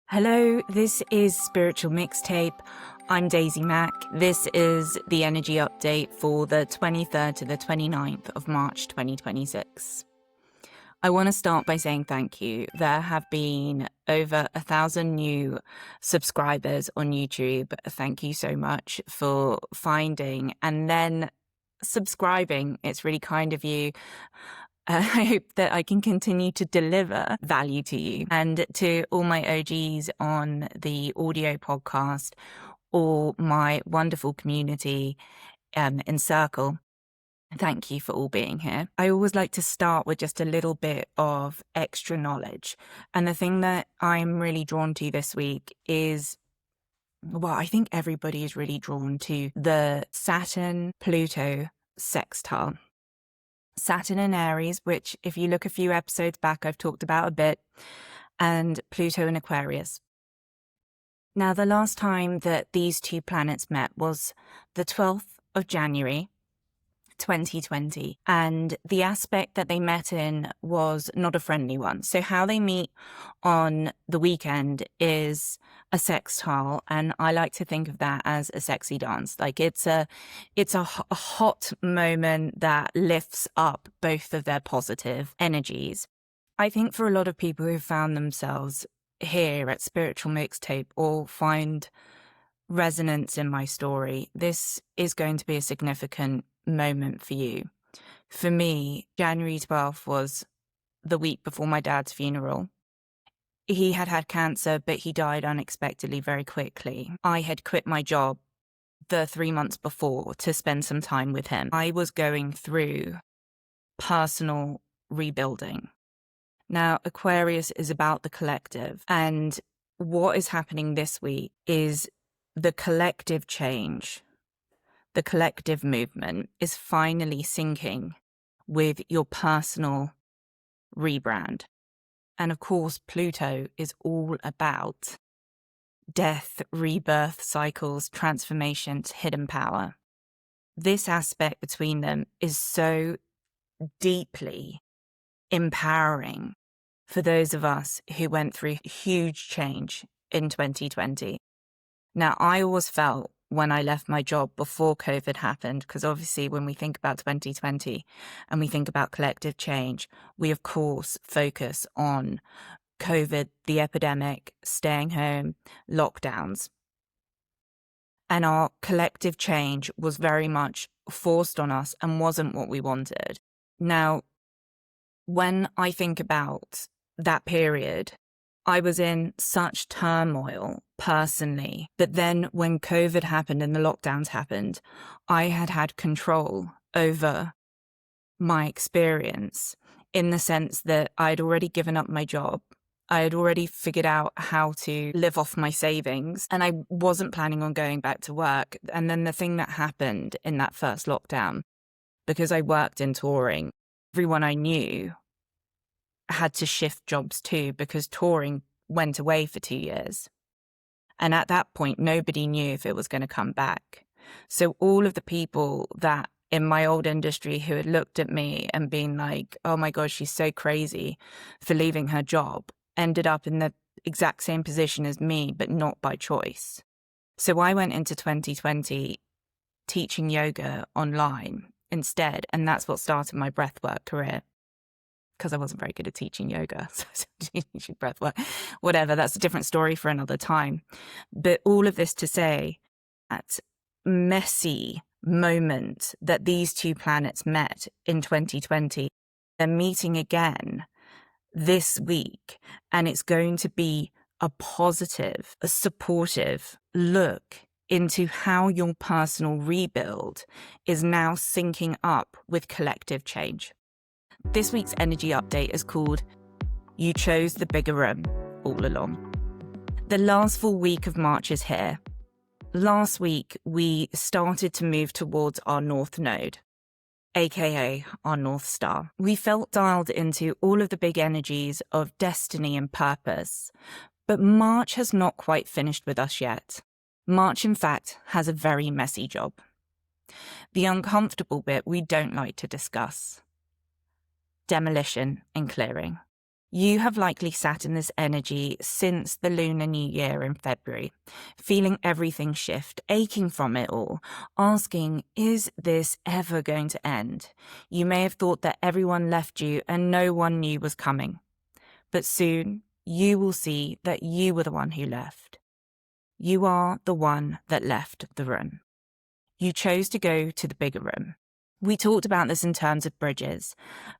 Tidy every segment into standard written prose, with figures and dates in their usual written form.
Hello, this is Spiritual Mixtape. I'm Daisy Mack. This is the energy update for the 23rd to the 29th of March 2026. I want to start by saying thank you. There have been over 1,000 new subscribers on YouTube. Thank you so much for finding and then subscribing. It's really kind of you. I hope that I can continue to deliver value to you and to all my OGs on the audio podcast or my wonderful community in Circle. Thank you for all being here. I always like to start with just a little bit of extra knowledge. And the thing that I'm really drawn to this week is, well, I think everybody is really drawn to the Saturn-Pluto sextile. Saturn in Aries, which if you look a few episodes back, I've talked about a bit, and Pluto in Aquarius. Now, the last time that these two planets met was the 12th of January, 2020, and the aspect that they met in was not a friendly one. So how they meet on the weekend is a sextile, and I like to think of that as a sexy dance. Like it's a hot moment that lifts up both of their positive energies. I think for a lot of people who found themselves here at Spiritual Mixtape or find resonance in my story, this is going to be a significant moment for you. For me, January 12th was the week before my dad's funeral. He had had cancer, but he died unexpectedly very quickly. I had quit my job the 3 months before to spend some time with him. I was going through personal rebuilding. Now, Aquarius is about the collective, and what is happening this week is the collective change. The collective movement is finally syncing with your personal rebrand. And of course, Pluto is all about death, rebirth, cycles, transformations, hidden power. This aspect between them is so deeply empowering for those of us who went through huge change in 2020. Now, I always felt when I left my job before COVID happened, because obviously when we think about 2020 and we think about collective change, we of course focus on COVID, the epidemic, staying home, lockdowns. And our collective change was very much forced on us and wasn't what we wanted. Now, when I think about that period, I was in such turmoil personally, but then when COVID happened and the lockdowns happened, I had control over my experience in the sense that I'd already given up my job. I had already figured out how to live off my savings, and I wasn't planning on going back to work. And then the thing that happened in that first lockdown, because I worked in touring, everyone I knew had to shift jobs too, because touring went away for 2 years. And at that point, nobody knew if it was going to come back. So all of the people that in my old industry who had looked at me and been like, oh my gosh, she's so crazy for leaving her job, ended up in the exact same position as me, but not by choice. So I went into 2020 teaching yoga online instead. And that's what started my breathwork career, because I wasn't very good at teaching yoga. So teaching breathwork, whatever, that's a different story for another time. But all of this to say, that messy moment that these two planets met in 2020, they're meeting again this week, and it's going to be a positive, a supportive look into how your personal rebuild is now syncing up with collective change. This week's energy update is called You Chose the Bigger Room All Along. The last full week of March is here. Last week, we started to move towards our North Node, aka our North Star. We felt dialed into all of the big energies of destiny and purpose, but March has not quite finished with us yet. March, in fact, has a very messy job. The uncomfortable bit we don't like to discuss. Demolition and clearing. You have likely sat in this energy since the Lunar New Year in February, feeling everything shift, aching from it all, asking, is this ever going to end? You may have thought that everyone left you and no one knew was coming. But soon, you will see that you were the one who left. You are the one that left the room. You chose to go to the bigger room. We talked about this in terms of bridges,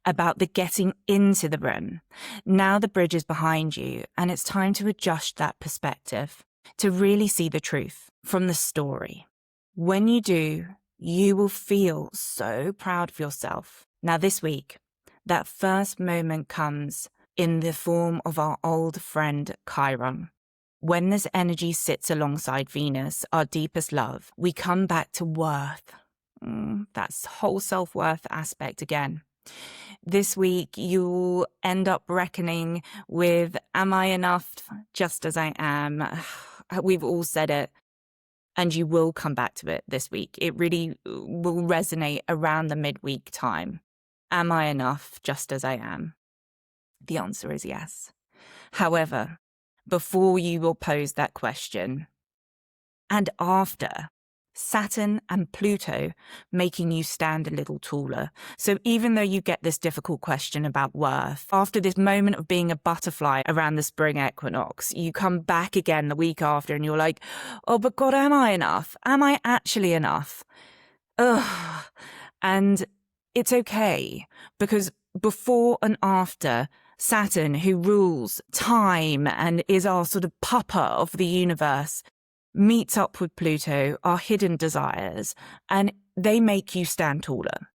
about the getting into the room. Now the bridge is behind you, and it's time to adjust that perspective, to really see the truth from the story. When you do, you will feel so proud of yourself. Now this week, that first moment comes in the form of our old friend Chiron. When this energy sits alongside Venus, our deepest love, we come back to worth. That's whole self-worth aspect again. This week, you'll end up reckoning with, am I enough just as I am? We've all said it. And you will come back to it this week. It really will resonate around the midweek time. Am I enough just as I am? The answer is yes. However, before you will pose that question, and after, Saturn and Pluto making you stand a little taller. So even though you get this difficult question about worth, after this moment of being a butterfly around the spring equinox, you come back again the week after and you're like, oh, but God, am I enough? Am I actually enough? Ugh. And it's okay, because before and after, Saturn, who rules time and is our sort of papa of the universe, meets up with Pluto, our hidden desires, and they make you stand taller.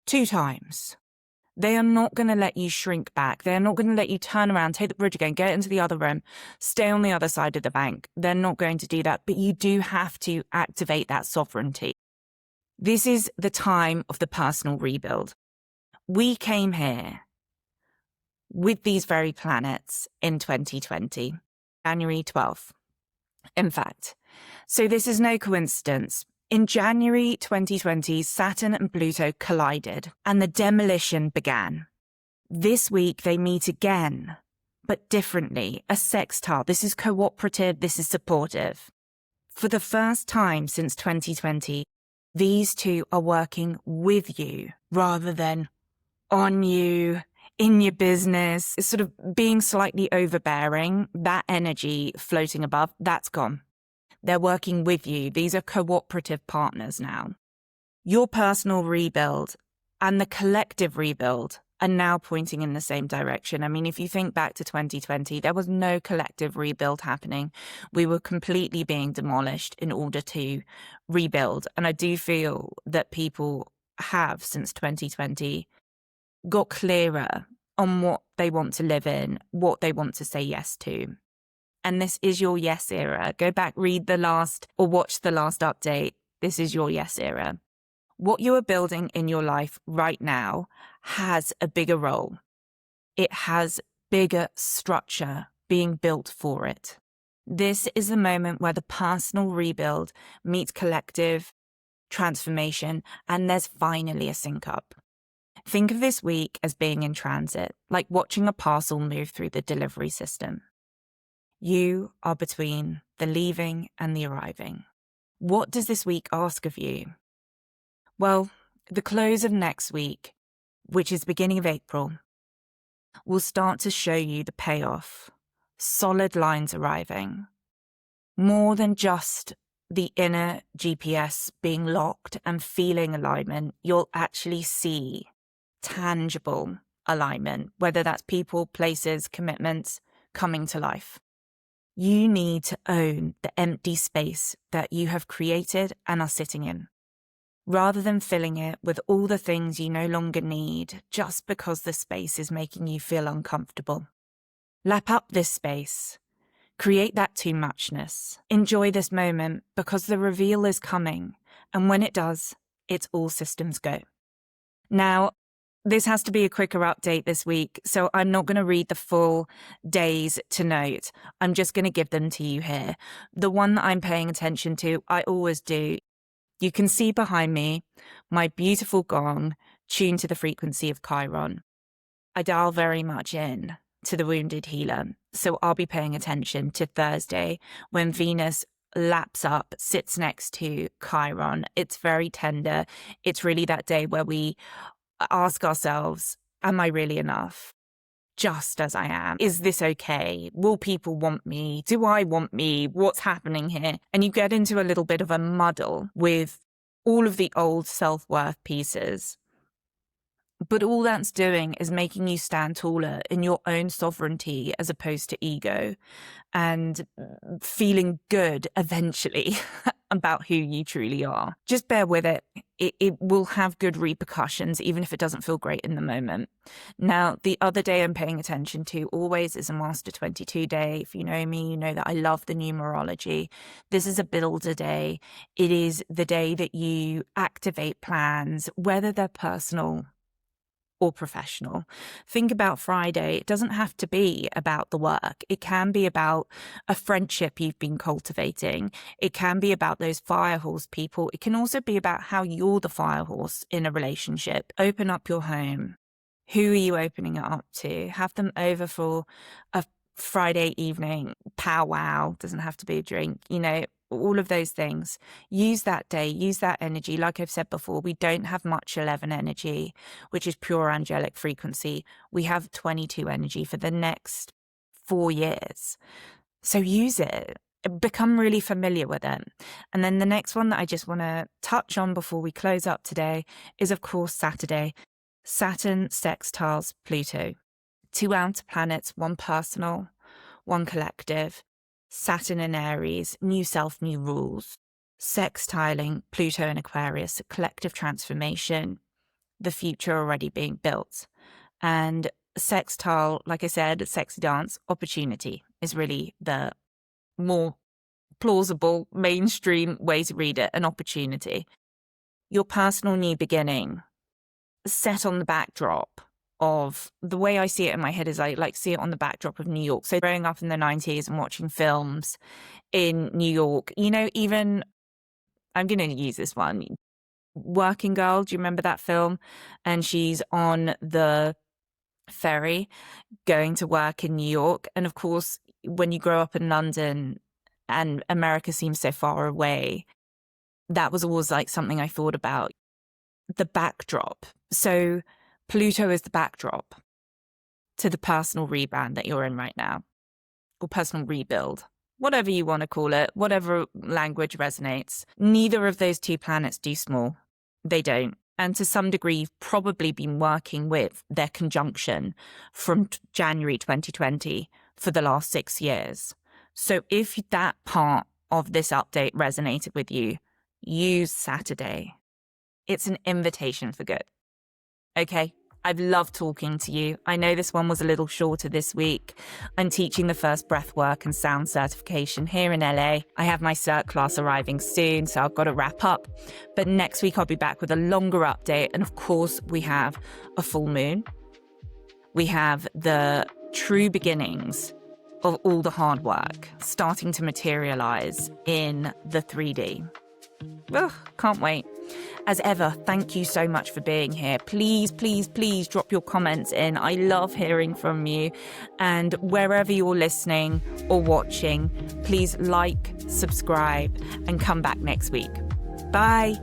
2 times. They are not going to let you shrink back. They're not going to let you turn around, take the bridge again, get into the other room, stay on the other side of the bank. They're not going to do that, but you do have to activate that sovereignty. This is the time of the personal rebuild. We came here with these very planets in 2020, January 12th. In fact, so this is no coincidence. In January 2020, Saturn and Pluto collided and the demolition began. This week they meet again, but differently, a sextile. This is cooperative, this is supportive. For the first time since 2020, these two are working with you rather than on you, in your business. It's sort of being slightly overbearing. That energy floating above, that's gone. They're working with you. These are cooperative partners now. Your personal rebuild and the collective rebuild are now pointing in the same direction. I mean, if you think back to 2020, there was no collective rebuild happening. We were completely being demolished in order to rebuild. And I do feel that people have, since 2020, got clearer on what they want to live in, what they want to say yes to. And this is your yes era. Go back, read the last or watch the last update. This is your yes era. What you are building in your life right now has a bigger role. It has bigger structure being built for it. This is the moment where the personal rebuild meets collective transformation, and there's finally a sync up. Think of this week as being in transit, like watching a parcel move through the delivery system. You are between the leaving and the arriving. What does this week ask of you? Well, the close of next week, which is beginning of April, will start to show you the payoff. Solid lines arriving. More than just the inner GPS being locked and feeling alignment, you'll actually see tangible alignment, whether that's people, places, commitments coming to life. You need to own the empty space that you have created and are sitting in, rather than filling it with all the things you no longer need just because the space is making you feel uncomfortable. Lap up this space. Create that too muchness. Enjoy this moment because the reveal is coming, and when it does, it's all systems go. Now, this has to be a quicker update this week, so I'm not going to read the full days to note. I'm just going to give them to you here. The one that I'm paying attention to, I always do. You can see behind me my beautiful gong tuned to the frequency of Chiron. I dial very much in to the wounded healer. So I'll be paying attention to Thursday when Venus laps up, sits next to Chiron. It's very tender. It's really that day where we ask ourselves, am I really enough? Just as I am. Is this okay? Will people want me? Do I want me? What's happening here? And you get into a little bit of a muddle with all of the old self-worth pieces. But all that's doing is making you stand taller in your own sovereignty as opposed to ego, and feeling good eventually about who you truly are. Just bear with it. It will have good repercussions, even if it doesn't feel great in the moment. Now, the other day I'm paying attention to always is a Master 22 day. If you know me, you know that I love the numerology. This is a builder day. It is the day that you activate plans, whether they're personal or professional. Think about Friday. It doesn't have to be about the work. It can be about a friendship you've been cultivating. It can be about those firehorse people. It can also be about how you're the firehorse in a relationship. Open up your home. Who are you opening it up to? Have them over for a Friday evening powwow. Doesn't have to be a drink, all of those things. Use that day, use that energy. Like I've said before, we don't have much 11 energy, which is pure angelic frequency. We have 22 energy for the next 4 years. So use it. Become really familiar with it. And then the next one that I just want to touch on before we close up today is, of course, Saturday. Saturn sextiles Pluto. 2 outer planets, one personal, one collective. Saturn in Aries, new self, new rules. Sextiling Pluto in Aquarius, collective transformation, the future already being built. And sextile, like I said, sexy dance, opportunity is really the more plausible, mainstream way to read it, an opportunity. Your personal new beginning, set on the backdrop of, the way I see it in my head is I see it on the backdrop of New York. So growing up in the 90s and watching films in New York, even, I'm going to use this one, Working Girl. Do you remember that film? And she's on the ferry going to work in New York. And of course, when you grow up in London and America seems so far away, that was always something I thought about. The backdrop. So Pluto is the backdrop to the personal rebound that you're in right now, or personal rebuild, whatever you want to call it, whatever language resonates. Neither of those 2 planets do small. They don't. And to some degree, you've probably been working with their conjunction from January 2020 for the last 6 years. So if that part of this update resonated with you, use Saturday. It's an invitation for good. Okay, I've loved talking to you. I know this one was a little shorter this week. I'm teaching the first breathwork and sound certification here in LA. I have my cert class arriving soon, so I've got to wrap up. But next week I'll be back with a longer update. And of course, we have a full moon. We have the true beginnings of all the hard work starting to materialize in the 3D. Ugh, can't wait. As ever, thank you so much for being here. Please, please, please drop your comments in. I love hearing from you. And wherever you're listening or watching, please like, subscribe, and come back next week. Bye.